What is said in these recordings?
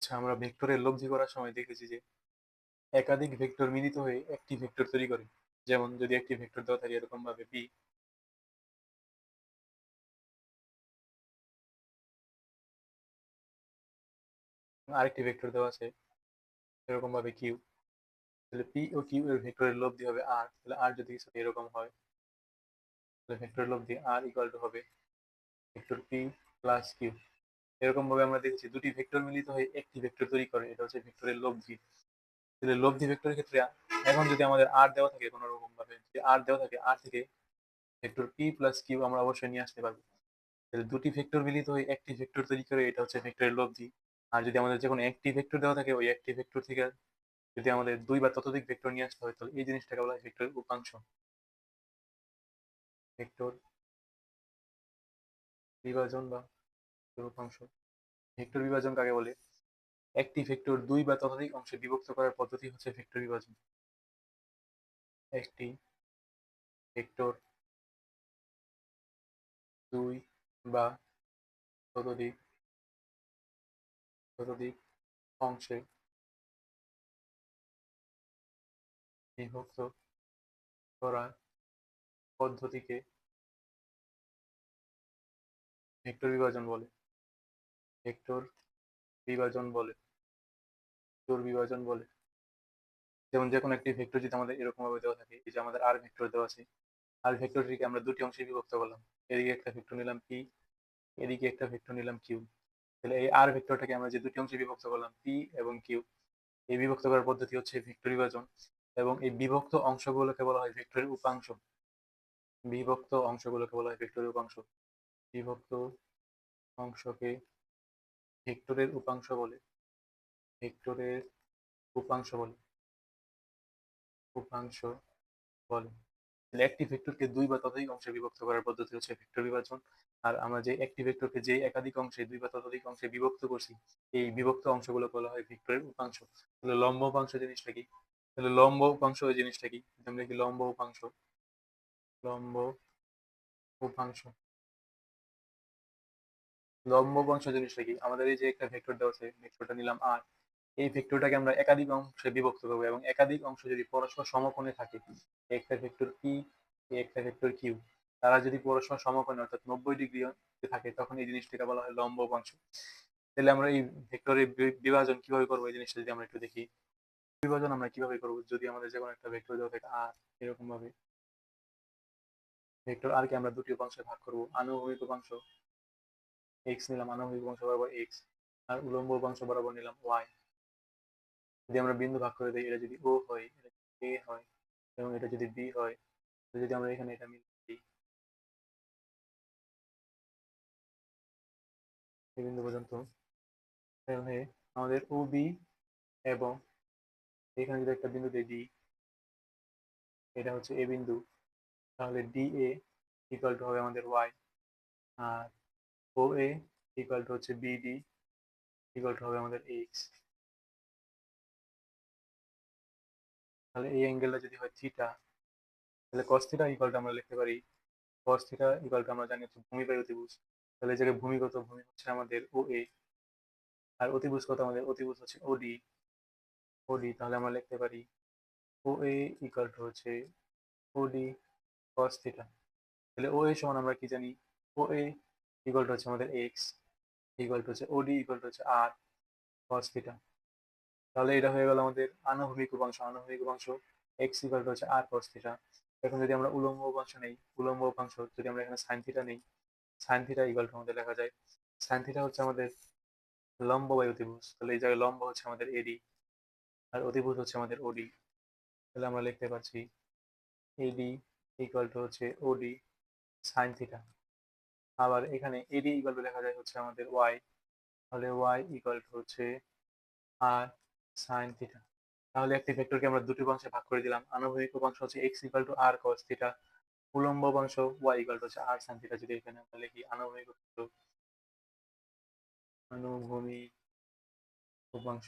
আচ্ছা, আমরা ভেক্টরের লব্ধি করার সময় দেখেছি যে একাধিক ভেক্টর মিলিত হয়ে একটি ভেক্টর তৈরি করে। যেমন যদি একটি ভেক্টর দেওয়া থাকে এরকম ভাবে বি, আরেকটি ভেক্টর দেওয়া আছে এরকম ভাবে কিউ, তাহলে পি ও কিউ এর ভেক্টরের লব্ধি হবে আর। তাহলে আর যদি কিছু এরকম হয় তাহলে ভেক্টরের লব্ধি আর ইকুয়াল টু হবে ভেক্টর পি প্লাস কিউ। এরকম ভাবে আমরা দেখেছি দুটি ভেক্টর মিলিত হয়ে একটি ভেক্টর তৈরি করে, এটা হচ্ছে ভেক্টরের লব্ধি। তাহলে লব্ধি ভেক্টরের ক্ষেত্রে এখন যদি আমাদের আর দেওয়া থাকে কোনো রকম ভাবে, যদি আর দেওয়া থাকে আর থেকে ভেক্টর পি প্লাস কিউ আমরা অবশ্যই নিয়ে আসতে পারবো। তাহলে দুটি ভেক্টর মিলিত হয়ে একটি ভেক্টর তৈরি করে, এটা হচ্ছে ভেক্টরের লব্ধি। আর যদি আমাদের যে কোনো একটি ভেক্টর দেওয়া থাকে ওই একটি ভেক্টর থেকে যদি আমাদের দুই বা ততোধিক ভেক্টর নিয়ে আসতে হয় তাহলে এই জিনিসটাকে বলা হয় ভেক্টরের উপাংশ। ভেক্টর বিভাজন বা উপাংশ। ভেক্টর বিভাজন কাকে বলে? একটি ভেক্টর দুই বা ততোধিক অংশে বিভক্ত করার পদ্ধতি হচ্ছে ভেক্টর বিভাজন। একটি ভেক্টর দুই বা ততোধিক ততোধিক অংশে বিভক্ত করার পদ্ধতিকে ভেক্টর বিভাজন বলে। ভেক্টর বিভাজন বলে। ভেক্টর বিভাজন বলে। যেমন যে কোনো একটি ভেক্টর যদি আমাদের এরকম ভাবে দেওয়া থাকে, এই যে আমাদের আর ভেক্টর দেওয়া আছে, আর ভেক্টরটিকে আমরা দুটি অংশে বিভক্ত করলাম। এদিকে একটা ভেক্টর নিলাম পি, এদিকে একটা ভেক্টর নিলাম কিউ। তাহলে এই আর ভেক্টরটাকে আমরা যে দুটি অংশে বিভক্ত করলাম পি এবং কিউ, এই বিভক্ত করার পদ্ধতি হচ্ছে ভেক্টর বিভাজন। এবং এই বিভক্ত অংশগুলোকে বলা হয় ভেক্টরের উপাংশ। বিভক্ত অংশগুলোকে বলা হয় ভেক্টরের উপাংশ। বিভক্ত অংশকে ভেক্টরের উপাংশ বলে। ভেক্টরের উপাংশ বলে। উপাংশ বলে। তাহলে একটি ভেক্টরকে দুই বা ততোধিক অংশে বিভক্ত করার পদ্ধতি হচ্ছে ভেক্টর বিভাজন। আর আমরা যে একটি ভেক্টরকে যে একাধিক অংশে দুই বা ততোধিক অংশে বিভক্ত করছি, এই বিভক্ত অংশগুলো বলা হয় ভেক্টরের উপাংশ। তাহলে লম্ব উপাংশ জিনিসটা কি? তাহলে লম্ব উপাংশ ওই জিনিসটা কি, আমরা কি লম্ব উপাংশ। লম্ব উপাংশ। লম্ব উপাংশ জিনিসটা কি, আমাদের এই যে একটা ভেক্টর দেওয়া আছে, ভেক্টরটা নিলাম আর, এই ভেক্টরটাকে আমরা একাধিক অংশে বিভক্ত করবো এবং একাধিক অংশ যদি পরস্পর সমকোণে থাকে, একটা ভেক্টর পি, একটা ভেক্টর কিউ, তারা যদি পরস্পর সমকোণে অর্থাৎ 90 ডিগ্রি থাকে তখন এই জিনিসটাকে বলা হয় লম্ব উপাংশ। তাহলে আমরা এই ভেক্টরের বিভাজন কিভাবে করবো এই জিনিসটা যদি আমরা একটু দেখি। বিভাজন আমরা কিভাবে করবো, যদি আমাদের যে কোনো একটা ভেক্টর দেওয়া থাকে আর, এরকম ভাবে ভেক্টর আর কে আমরা দুটি উপাংশে ভাগ করবো। আনুভূমিক উপাংশ এক্স নিলাম, আনুভূমিক উপাংশ বরাবর এক্স, আর উলম্ব উপাংশ বরাবর নিলাম ওয়াই। যদি আমরা বিন্দু ভাগ করে দিই, এটা যদি ও হয়, এটা এ হয় এবং এটা যদি বি হয়, তো যদি আমরা এখানে এটা মিলিয়ে দিই এই বিন্দু পর্যন্ত, তাহলে আমাদের ও বি এবং এখানে যদি একটা বিন্দু দিই ডি, এটা হচ্ছে এ বিন্দু, তাহলে ডি এ ইকুয়াল টু হবে আমাদের ওয়াই। আর ও এ ইকুয়াল টু হচ্ছে বিডি ইকুয়াল টু হবে আমাদের এক্স। তাহলে এই অ্যাঙ্গেলটা যদি হয় থিটা, তাহলে কস থিটা ইকুয়াল টু আমরা লিখতে পারি, কস থিটা ইকুয়াল টু আমরা জানি হচ্ছে ভূমি বাই অতিভুজ। তাহলে এই জায়গায় ভূমিগত, ভূমি হচ্ছে আমাদের ও এ, আর অতিভুজ কত আমাদের, অতিভুজ হচ্ছে ওডি। ওডি তাহলে আমরা লিখতে পারি ও এ ইকুয়াল টু হচ্ছে ওডি কস থিটা। তাহলে ও এ সমান আমরা কি জানি, ও এ ইকুয়াল টু হচ্ছে আমাদের এক্স, ইকুয়াল টু হচ্ছে ওডি ইকুয়াল টু হচ্ছে আর কস থিটা। তাহলে এটা হয়ে গেল আমাদের আনুভূমিক উপাংশ। আনুভূমিক উপাংশ এক্স ইকুয়াল টু হচ্ছে আর কস থিটা। এখন যদি আমরা উলম্ব উপাংশ নেই, উলম্ব উপাংশ যদি আমরা এখানে সাইন থিটা নেই, সাইন থিটা ইকুয়াল টু আমাদের লেখা যায়, সাইন থিটা হচ্ছে আমাদের লম্ব বাই অতিভুজ। তাহলে এই জায়গায় লম্ব হচ্ছে আমাদের এডি আর অতিভুজ হচ্ছে আমাদের ওডি। তাহলে আমরা লিখতে পারছি এডি ইকুয়াল টু হচ্ছে ওডি সাইন থিটা। আবার এখানে এডি ইকুয়াল টু লেখা যায় হচ্ছে আমাদের ওয়াই, তাহলে ওয়াই ইকুয়াল টু হচ্ছে আর সাইন থিটা। তাহলে একটি ভেক্টরকে আমরা দুটি অংশে ভাগ করে দিলাম। আনুভূমিক উপাংশ হচ্ছে x equal to r cos theta, উলম্ব উপাংশ ওয়াই ইকুয়াল টু হচ্ছে আর সাইন থিটা। যদি এখানে আমরা লিখি আনুভূমিক উপাংশ, আনুভূমিক উপাংশ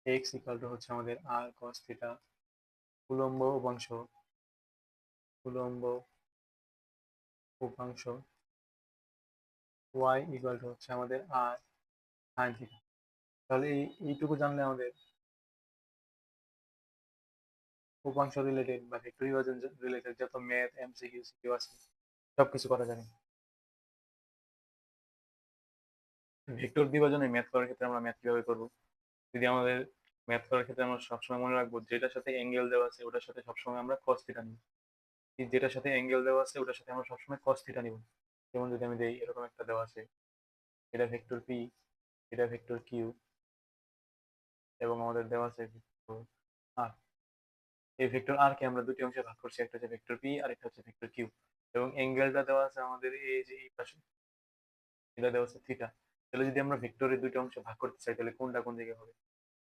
এক্স ইকুয়াল টু হচ্ছে আমাদের আর কস থিটা, উলম্ব উপাংশ, উলম্ব উপাংশ ওয়াই ইকুয়াল টু হচ্ছে আমাদের আর সাইন থিটা। তাহলে এইটুকু জানলে আমাদের উপাংশ রিলেটেড বা ভেক্টর বিভাজন রিলেটেড যত ম্যাথ এমসিকিউ সিকিউ আছে সবকিছু করা যাবে। ভেক্টর বিভাজনে ম্যাথ করার ক্ষেত্রে আমরা ম্যাথ কিভাবে করবো? যদি আমাদের ম্যাথ করার ক্ষেত্রে আমরা সবসময় মনে রাখবো যেটার সাথে অ্যাঙ্গেল দেওয়া আছে ওটার সাথে সবসময় আমরা কস থিটা নিব। যেটার সাথে অ্যাঙ্গেল দেওয়া আছে ওটার সাথে আমরা সবসময় কস থিটা নিব। যেমন যদি আমি দেই এরকম একটা দেওয়া আছে, এটা ভেক্টর পি, এটা ভেক্টর কিউ, এবং আমাদের দেওয়া আছে ভেক্টর আর। এই ভেক্টর আর কে আমরা দুটি অংশে ভাগ করছি, একটা হচ্ছে ভেক্টর পি আর একটা হচ্ছে ভেক্টর কিউ। এবং অ্যাঙ্গেলটা দেওয়া আছে আমাদের এই যে এই পাশে, এটা দেওয়া আছে থিটা। তাহলে যদি আমরা ভেক্টরের দুটো অংশে ভাগ করতে চাই তাহলে কোনটা কোন দিকে হবে?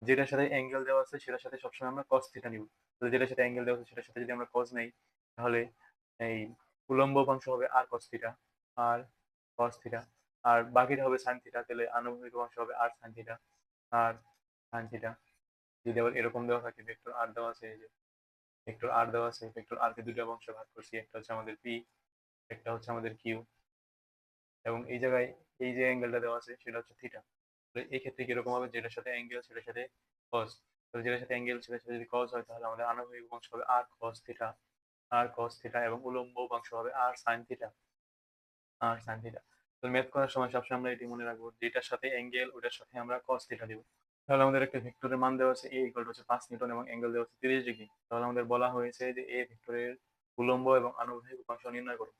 যেটার সাথে অ্যাঙ্গেল দেওয়া আছে সেটার সাথে সবসময় আমরা cos থিটা নিব। তো যেটার সাথে অ্যাঙ্গেল দেওয়া আছে সেটার সাথে যদি আমরা cos নেই, তাহলে এই উলম্ব অংশ হবে আর cos থিটা, আর cos থিটা, আর বাকিটা হবে sin থিটা। তাহলে আনুভূমিক অংশ হবে আর sin থিটা, আর sin থিটা। যদি আবার এরকম দেওয়া থাকে ভেক্টর আর দেওয়া আছে, এই যে ভেক্টর আর দেওয়া আছে, ভেক্টর আর কে দুটো অংশে ভাগ করছি, একটা হচ্ছে আমাদের পি, একটা হচ্ছে আমাদের কিউ, এবং এই জায়গায় এই যে অ্যাঙ্গেলটা দেওয়া আছে সেটা হচ্ছে থিটা। এই ক্ষেত্রে কিরকম হবে? যেটার সাথে অ্যাঙ্গেল সেটার সাথে কস। তো যেটার সাথে অ্যাঙ্গেল সেটার সাথে যদি কস হয় তাহলে আমাদের আনুভূমিক অংশ হবে আর কস থিটা, আর কস থিটা, এবং উলম্ব অংশ হবে আর সাইন থিটা, আর সাইন থিটা। তো ম্যাথ করার সময় সবসময় আমরা এটি মনে রাখবো, যেটার সাথে অ্যাঙ্গেল ওটার সাথে আমরা কস থিটা দিব। তাহলে আমাদের একটা ভেক্টরের মান দেওয়া আছে এ ইকুয়াল টু হচ্ছে 5 নিউটন এবং অ্যাঙ্গেল দেওয়া আছে 30 ডিগ্রি। তাহলে আমাদের বলা হয়েছে যে এ ভেক্টরের উলম্ব এবং আনুভূমিক উপাংশ নির্ণয় করো।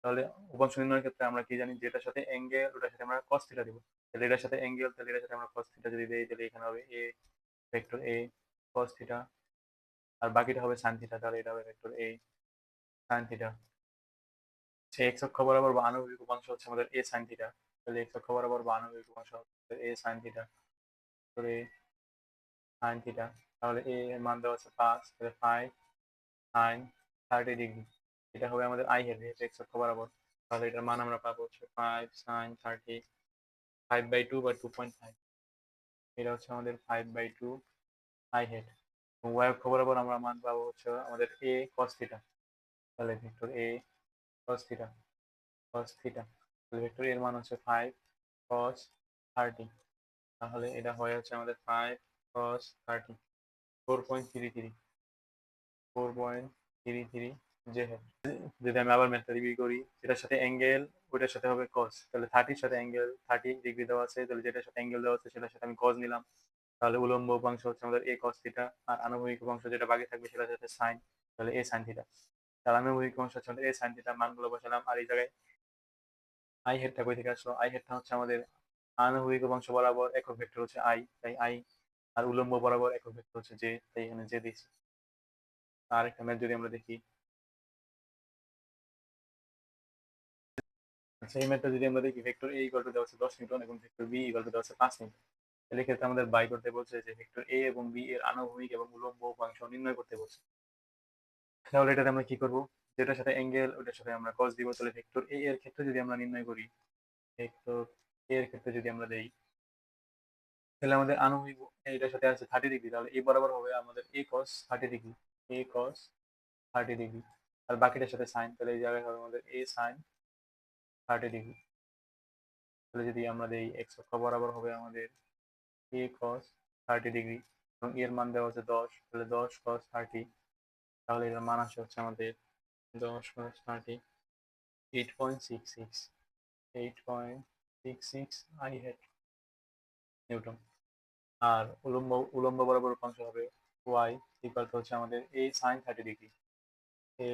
তাহলে উপাংশ নির্ণয়ের ক্ষেত্রে আমরা কি জানি? যেটার সাথে অ্যাঙ্গেল ওটার সাথে আমরা cos থিটা দিব। তাহলে এটার সাথে অ্যাঙ্গেল, তাহলে এটার সাথে আমরা cos থিটা যদি দেই তাহলে এখানে হবে a vector a cos theta, আর বাকিটা হবে sin থিটা। তাহলে এটা হবে ভেক্টর a sin থিটা। সে x অক্ষ বরাবর বা আনুভূমিক উপাংশ হচ্ছে আমাদের a sin থিটা। তাহলে x অক্ষ বরাবর বা আনুভূমিক উপাংশ হচ্ছে a sin থিটা, তাহলে sin থিটা। তাহলে a এর মান দেওয়া আছে 5, তাহলে 5 sin 30 ডিগ্রি। এটা হবে আমাদের i হেড, যেহেতু x অক্ষ বরাবর। তাহলে এটার মান আমরা পাবো হচ্ছে 5 sin 30, 5/2 বা 2.5। এটা হচ্ছে আমাদের 5/2 i হেড। y অক্ষ বরাবর আমরা মান পাবো হচ্ছে আমাদের a cos থিটা। তাহলে vector a cos theta, cos theta. তাহলে ভেক্টর এর মান হচ্ছে 5 cos 30। তাহলে এটা হয়ে যাচ্ছে আমাদের 5 cos 30, 4.33, 4.33 যে হেড। যদি আমি আবার ম্যাথটা রিভিউ করি, যেটার সাথে অ্যাঙ্গেল ওইটার সাথে হবে cos। তাহলে 30 সাথে অ্যাঙ্গেল 30 ডিগ্রি দেওয়া আছে, তাহলে যেটার সাথে অ্যাঙ্গেল দেওয়া আছে সেটার সাথে আমি cos নিলাম। তাহলে উলম্ব উপাংশ হচ্ছে আমাদের a cos থিটা, আর আনুভূমিক উপাংশ যেটা বাকি থাকবে সেটা হচ্ছে sin, তাহলে a sin থিটা। তাহলে আনুভূমিক উপাংশ হচ্ছে আমাদের a sin থিটা, মানগুলো বসালাম। আর এই জায়গায় i হেডটা কই থেকে আসলো? i হেডটা হচ্ছে আমাদের আনুভূমিক উপাংশ বরাবর একক ভেক্টর হচ্ছে i, তাই i, আর উলম্ব বরাবর একক ভেক্টর হচ্ছে j, তাই এখানে j দিয়েছি। আর একটা ম্যাথ যদি আমরা দেখি, আচ্ছা এই ম্যাথটা যদি আমরা দেখি, ভেক্টর a ইকুয়াল টু দেওয়া আছে 10 নিউটন এবং ভেক্টর b ইকুয়াল টু দেওয়া আছে 5 নিউটন। তাহলে ক্ষেত্রে আমাদের বাই করতে বলছে যে ভেক্টর a এবং b এর আনুভূমিক এবং উলম্ব উপাংশ নির্ণয় করতে বলছে। তাহলে এটাতে আমরা কি করব? যেটার সাথে অ্যাঙ্গেল ওটার সাথে আমরা cos দিব। তাহলে ভেক্টর a এর ক্ষেত্রে যদি আমরা নির্ণয় করি, ভেক্টর a এর ক্ষেত্রে যদি আমরা দেই, তাহলে আমাদের আনুভূমিক এটার সাথে আছে 30 ডিগ্রি। তাহলে a বরাবর হবে আমাদের a cos 30 degree, a cos 30 degree, আর বাকিটার সাথে সাইন। তাহলে এই জায়গায় হবে আমাদের a sin 30 ডিগ্রি। তাহলে যদি আমরা দেই x অক্ষ বরাবর হবে আমাদের a cos 30 ডিগ্রি, এবং এর মান দেওয়া হচ্ছে 10, তাহলে 10 cos 30। তাহলে এর মান আসে হচ্ছে আমাদের 10 cos 30, 8.66, 8.66 আই হেড নিউটন। আর উলম্ব উলম্ব বরাবর উপাংশ হবে y ইকুয়াল টু হচ্ছে আমাদের a sin 30 degree, a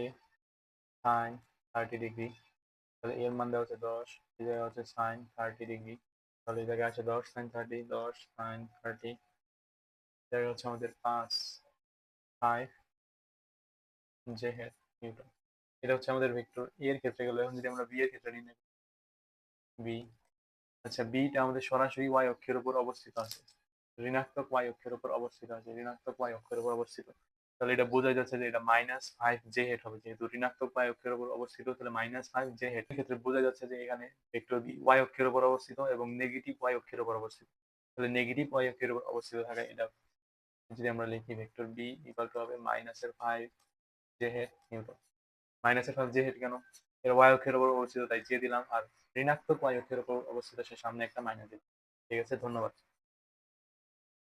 sin 30 degree. তাহলে এর মান দেওয়া হচ্ছে 10, এই জায়গায় হচ্ছে sin 30 ডিগ্রি। তাহলে এই জায়গায় আছে 10 sin 30, 10 sin 30, জায়গায় হচ্ছে আমাদের 5 5 জে হেড নিউটন। এটা হচ্ছে আমাদের ভেক্টর এ এর ক্ষেত্রে গেল। এখন যদি আমরা বি এর ক্ষেত্রে নির্ণয় বি, আচ্ছা বিটা আমাদের সরাসরি y অক্ষের উপর অবস্থিত আছে, ঋণাত্মক y অক্ষের উপর অবস্থিত আছে, ঋণাত্মক y অক্ষের উপর অবস্থিত। তাহলে এটা বোঝা যাচ্ছে যে এটা -5 জে হেড হবে, যেহেতু ঋণাত্মক y অক্ষের উপর অবস্থিত। তাহলে -5 জে হেড ক্ষেত্রে বোঝা যাচ্ছে যে এখানে ভেক্টর বি y অক্ষের উপর অবস্থিত এবং নেগেটিভ y অক্ষের উপর অবস্থিত। তাহলে নেগেটিভ y অক্ষের উপর অবস্থিত থাকায় এটা যদি আমরা লিখি ভেক্টর বি ইকুয়াল টু হবে -5 J head Newton. -5 J head কেন? এর ওয়াই অক্ষের উপর অবস্থিত তাই জে দিলাম, আর ঋণাত্মক ওয়াই অক্ষের উপর অবস্থিত সে সামনে একটা মাইনাস দিলাম। ঠিক আছে, ধন্যবাদ।